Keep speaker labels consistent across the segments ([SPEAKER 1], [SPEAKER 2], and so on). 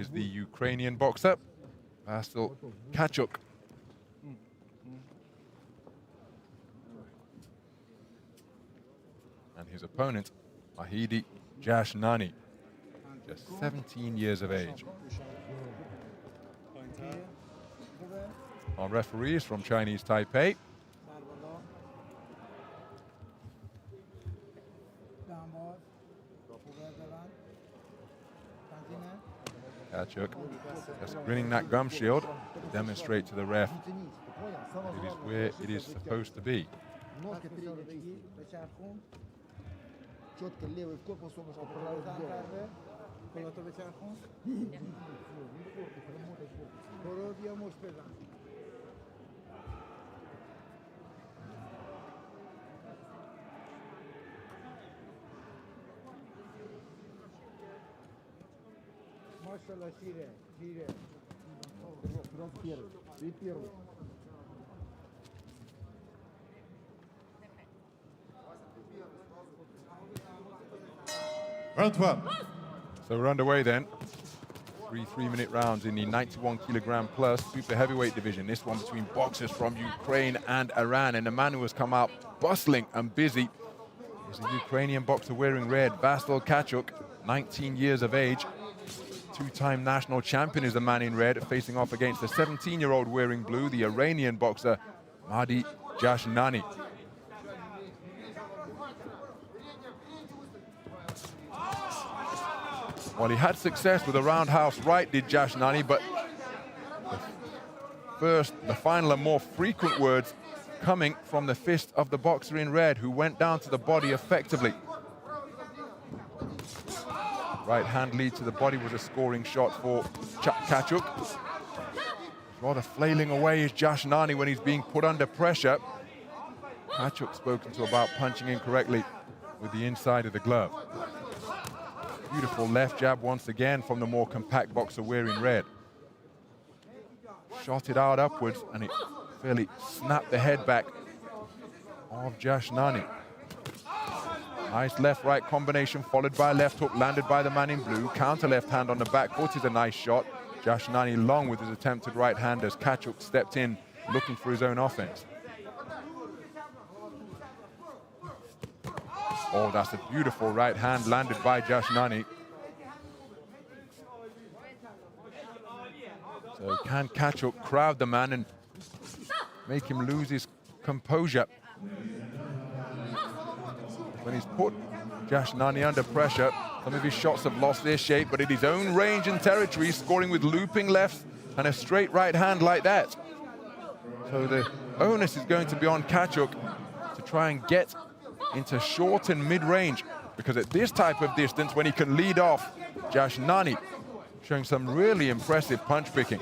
[SPEAKER 1] is the Ukrainian boxer, Vasyl TKACHUK. And his opponent, Mahdi JASHNANI, just 17 years of age. Our referee is from Chinese Taipei. TKACHUK just grinning that gum shield to demonstrate to the ref it is where it is supposed to be.
[SPEAKER 2] Round one.
[SPEAKER 1] So we're underway then. Three 3-minute rounds in the 91kg plus super heavyweight division. This one between boxers from Ukraine and Iran. And the man who has come out bustling and busy is a Ukrainian boxer wearing red, Vasyl TKACHUK, 19 years of age. Two-time national champion is the man in red, facing off against the 17-year-old wearing blue, the Iranian boxer Mahdi JASHNANI. Well, he had success with a roundhouse right, did JASHNANI, but the final and more frequent words coming from the fist of the boxer in red, who went down to the body effectively. Right hand lead to the body was a scoring shot for TKACHUK. Rather flailing away is JASHNANI when he's being put under pressure. TKACHUK spoken to about punching incorrectly with the inside of the glove. Beautiful left jab once again from the more compact boxer wearing red. Shot it out upwards and it fairly snapped the head back of JASHNANI. Nice left-right combination followed by a left hook landed by the man in blue. Counter left hand on the back foot is a nice shot. JASHNANI long with his attempted right hand as TKACHUK stepped in looking for his own offense. Oh, that's a beautiful right hand landed by JASHNANI. So can TKACHUK crowd the man and make him lose his composure? When he's put JASHNANI under pressure, some of his shots have lost their shape, but at his own range and territory, scoring with looping lefts and a straight right hand like that. So the onus is going to be on TKACHUK to try and get into short and mid-range, because at this type of distance, when he can lead off, JASHNANI showing some really impressive punch picking.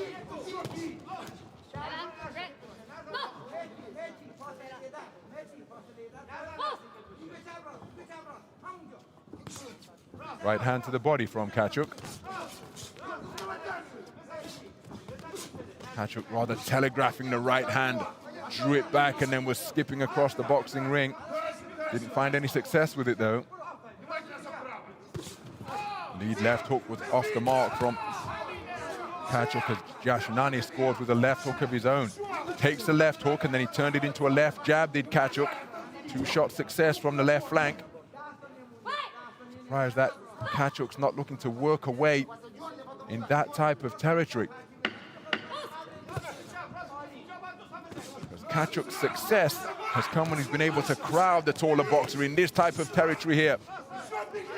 [SPEAKER 1] Right hand to the body from TKACHUK. TKACHUK rather telegraphing the right hand, drew it back and then was skipping across the boxing ring. Didn't find any success with it though. Lead left hook was off the mark from TKACHUK as JASHNANI scores with a left hook of his own. Takes the left hook and then he turned it into a left jab, did TKACHUK. Two-shot success from the left flank. Surprised that TKACHUK's not looking to work away in that type of territory. TKACHUK's success has come when he's been able to crowd the taller boxer in this type of territory here.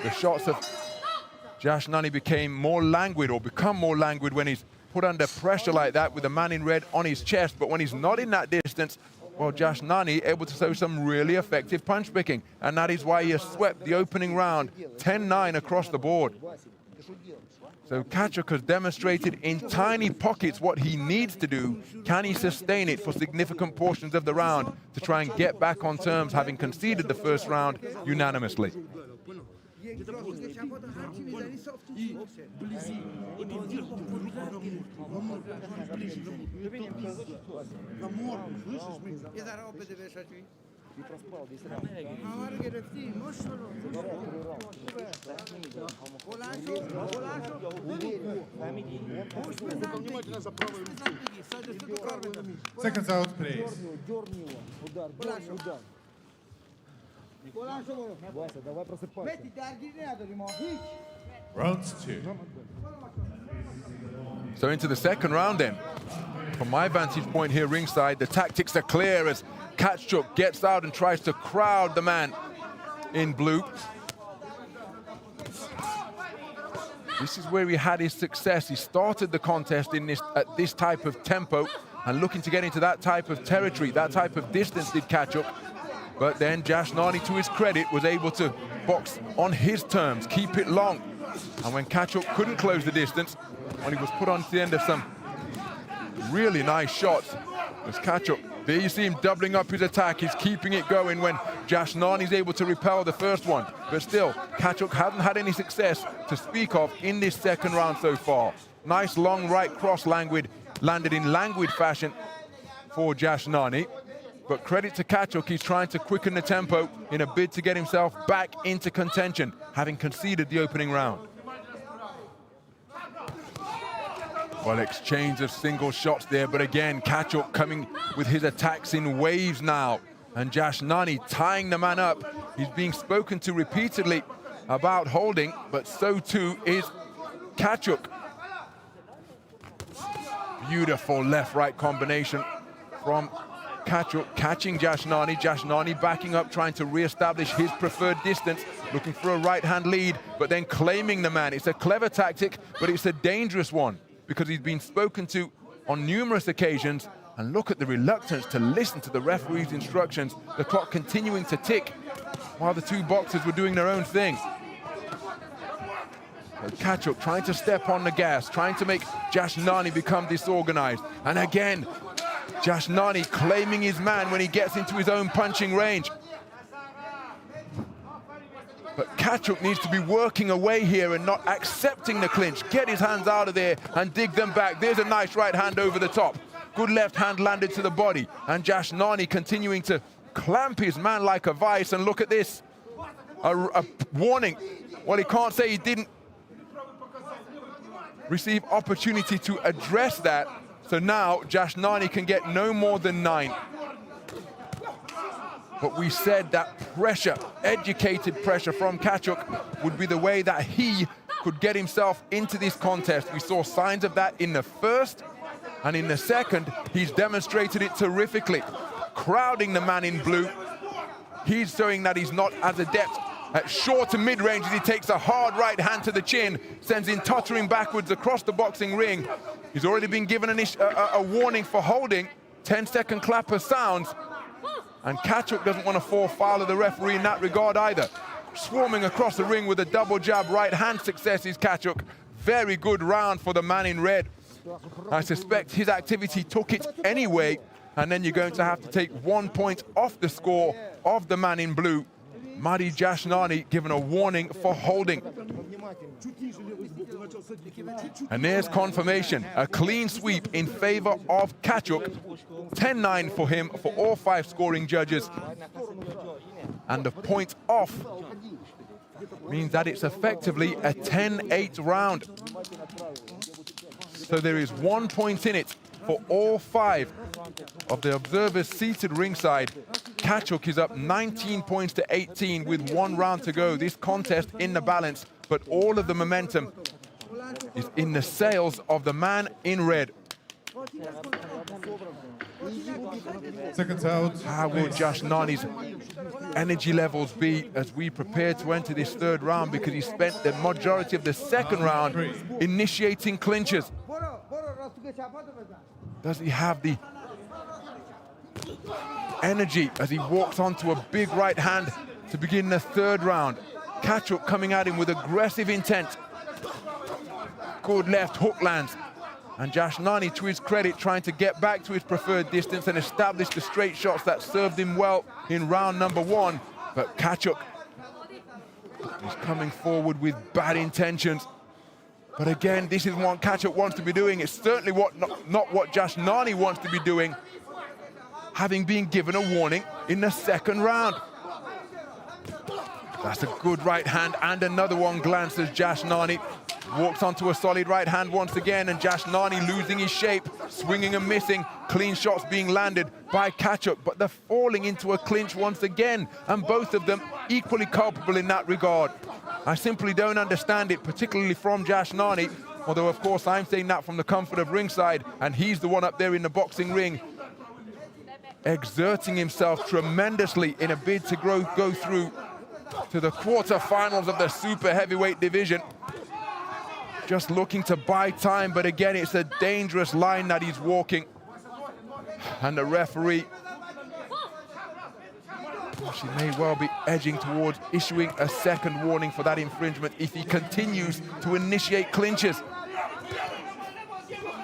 [SPEAKER 1] The shots of JASHNANI become more languid when he's put under pressure like that with the man in red on his chest, but when he's not in that distance, well, JASHNANI able to show some really effective punch picking, and that is why he has swept the opening round 10-9 across the board. So TKACHUK has demonstrated in tiny pockets what he needs to do. Can he sustain it for significant portions of the round to try and get back on terms, having conceded the first round unanimously?
[SPEAKER 2] Seconds out, please. Round 2.
[SPEAKER 1] So into the second round then. From my vantage point here ringside, the tactics are clear as KACHUK gets out and tries to crowd the man in blue. This is where he had his success. He started the contest at this type of tempo and looking to get into that type of territory, that type of distance did KACHUK. But then JASHNANI, to his credit, was able to box on his terms, keep it long. And when KACHUK couldn't close the distance, when he was put on to the end of some really nice shots, was KACHUK. There you see him doubling up his attack. He's keeping it going when JASHNANI's able to repel the first one. But still, KACHUK hasn't had any success to speak of in this second round so far. Nice long right cross landed in languid fashion for JASHNANI. But credit to KACHUK, he's trying to quicken the tempo in a bid to get himself back into contention, having conceded the opening round. Well, exchange of single shots there, but again, KACHUK coming with his attacks in waves now. And JASHNANI tying the man up. He's being spoken to repeatedly about holding, but so too is KACHUK. Beautiful left-right combination from KACHUK, catching JASHNANI. JASHNANI backing up, trying to re-establish his preferred distance, looking for a right-hand lead, but then claiming the man. It's a clever tactic, but it's a dangerous one, because he's been spoken to on numerous occasions, and look at the reluctance to listen to the referee's instructions, the clock continuing to tick while the two boxers were doing their own thing. So KACHUK trying to step on the gas, trying to make JASHNANI become disorganized. And again, JASHNANI claiming his man when he gets into his own punching range. But KACHUK needs to be working away here and not accepting the clinch. Get his hands out of there and dig them back. There's a nice right hand over the top. Good left hand landed to the body. And JASHNANI continuing to clamp his man like a vice. And look at this. A warning. Well, he can't say he didn't receive opportunity to address that. So now JASHNANI can get no more than 9. But we said that pressure, educated pressure from KACHUK would be the way that he could get himself into this contest. We saw signs of that in the first, and in the second, he's demonstrated it terrifically. Crowding the man in blue. He's showing that he's not as adept at short to mid-range as he takes a hard right hand to the chin, sends him tottering backwards across the boxing ring. He's already been given a warning for holding. 10-second clapper sounds. And KACHUK doesn't want to fall foul of the referee in that regard either. Swarming across the ring with a double jab right hand success is KACHUK. Very good round for the man in red. I suspect his activity took it anyway, and then you're going to have to take 1 point off the score of the man in blue. Mahdi JASHNANI given a warning for holding. And there's confirmation, a clean sweep in favor of KACHUK. 10-9 for him, for all 5 scoring judges. And the point off means that it's effectively a 10-8 round. So there is 1 point in it for all 5 of the observers seated ringside. KACHUK is up 19 points to 18 with 1 round to go. This contest in the balance, but all of the momentum is in the sails of the man in red.
[SPEAKER 2] Seconds out.
[SPEAKER 1] How will JASHNANI's energy levels be as we prepare to enter this third round, because he spent the majority of the second round initiating clinches. Does he have the energy as he walks onto a big right hand to begin the third round? KACHUK coming at him with aggressive intent. Good left hook lands. And JASHNANI, to his credit, trying to get back to his preferred distance and establish the straight shots that served him well in round number 1. But KACHUK is coming forward with bad intentions. But again, this is what KACHUK wants to be doing. It's certainly not what JASHNANI wants to be doing. Having been given a warning, in the second round. That's a good right hand, and another one glances JASHNANI. Walks onto a solid right hand once again, and JASHNANI losing his shape, swinging and missing, clean shots being landed by KACHUK, but they're falling into a clinch once again, and both of them equally culpable in that regard. I simply don't understand it, particularly from JASHNANI, although of course I'm saying that from the comfort of ringside, and he's the one up there in the boxing ring, exerting himself tremendously in a bid to go through to the quarterfinals of the super heavyweight division. Just looking to buy time, but again, it's a dangerous line that he's walking. And the referee, she may well be edging towards issuing a second warning for that infringement if he continues to initiate clinches.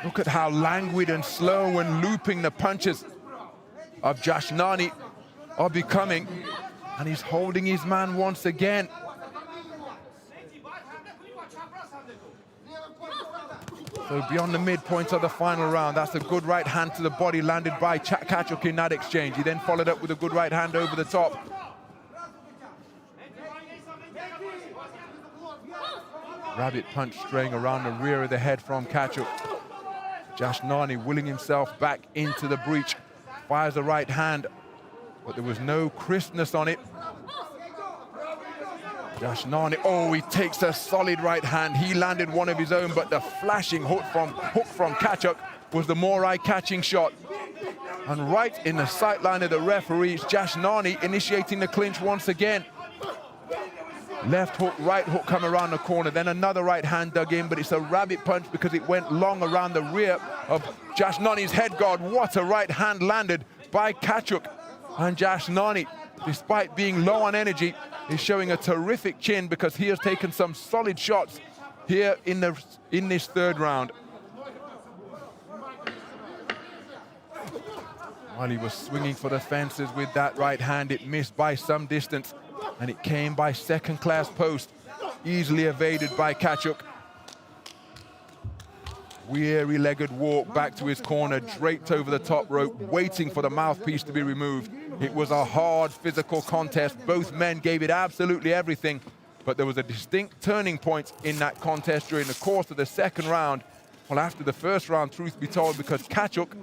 [SPEAKER 1] Look at how languid and slow and looping the punches of JASHNANI are becoming. And he's holding his man once again. So beyond the midpoint of the final round, that's a good right hand to the body landed by KACHUK in that exchange. He then followed up with a good right hand over the top. Rabbit punch straying around the rear of the head from KACHUK. JASHNANI willing himself back into the breach. Fires a right hand, but there was no crispness on it. JASHNANI, oh, he takes a solid right hand. He landed one of his own, but the flashing hook from KACHUK was the more eye-catching shot. And right in the sightline of the referee, it's JASHNANI initiating the clinch once again. Left hook, right hook come around the corner, then another right hand dug in, but it's a rabbit punch because it went long around the rear of JASHNANI's head guard. What a right hand landed by KACHUK. And JASHNANI, despite being low on energy, is showing a terrific chin because he has taken some solid shots here in this third round. While he was swinging for the fences with that right hand, it missed by some distance, and it came by second-class post, easily evaded by KACHUK. Weary-legged walk back to his corner, draped over the top rope, waiting for the mouthpiece to be removed. It was a hard physical contest. Both men gave it absolutely everything, but there was a distinct turning point in that contest during the course of the second round. Well, after the first round, truth be told, because KACHUK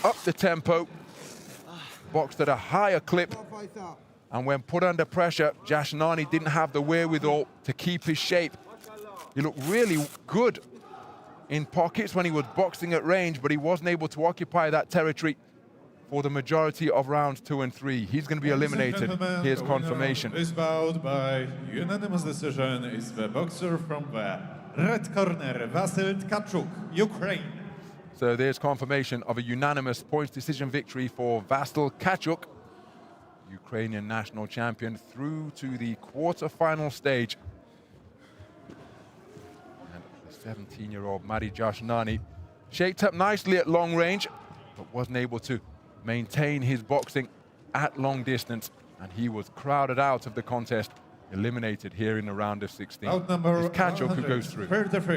[SPEAKER 1] upped the tempo, boxed at a higher clip, and when put under pressure, JASHNANI didn't have the wherewithal to keep his shape. He looked really good in pockets when he was boxing at range, but he wasn't able to occupy that territory for the majority of rounds 2 and 3. He's going to be eliminated. Here's confirmation.
[SPEAKER 2] Is bound by unanimous decision is the boxer from the red corner, Vasyl TKACHUK, Ukraine.
[SPEAKER 1] So there's confirmation of a unanimous points decision victory for Vasyl TKACHUK, Ukrainian national champion, through to the quarter-final stage. 17-year-old Mahdi JASHNANI shaped up nicely at long range, but wasn't able to maintain his boxing at long distance, and he was crowded out of the contest, eliminated here in the round of 16.
[SPEAKER 2] Out number
[SPEAKER 1] It's KACHUK who goes through.
[SPEAKER 2] 133.